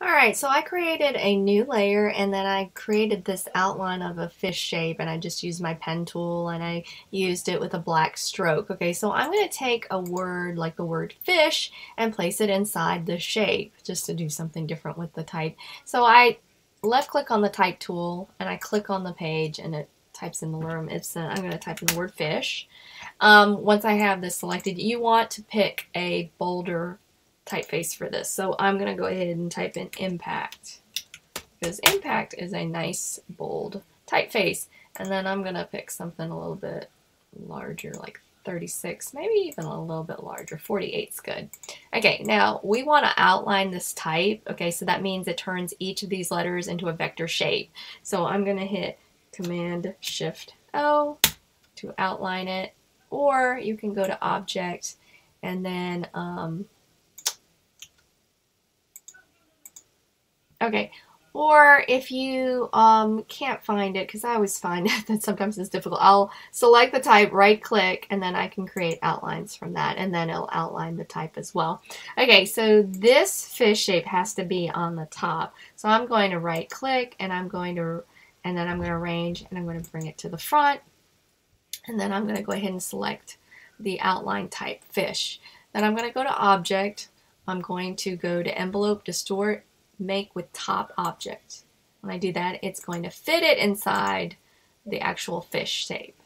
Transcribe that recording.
Alright, so I created a new layer and then I created this outline of a fish shape and I just used my pen tool and I used it with a black stroke. Okay, so I'm going to take a word like the word fish and place it inside the shape just to do something different with the type. So I left click on the type tool and I click on the page and it types in the word. I'm going to type in the word fish. Once I have this selected, you want to pick a bolder typeface for this. So I'm going to go ahead and type in impact because impact is a nice bold typeface. And then I'm going to pick something a little bit larger like 36, maybe even a little bit larger. 48 is good. Okay, now we want to outline this type. Okay, so that means it turns each of these letters into a vector shape. So I'm going to hit Command Shift O to outline it, or you can go to Object and then okay, or if you can't find it, because I always find that sometimes it's difficult, I'll select the type, right click, and then I can create outlines from that, and then it'll outline the type as well. Okay, so this fish shape has to be on the top. So I'm going to right click, and then I'm going to arrange, and I'm going to bring it to the front, and then I'm going to go ahead and select the outline type fish. Then I'm going to go to Object, I'm going to go to Envelope, Distort, Make with Top Object. When I do that, it's going to fit it inside the actual fish shape.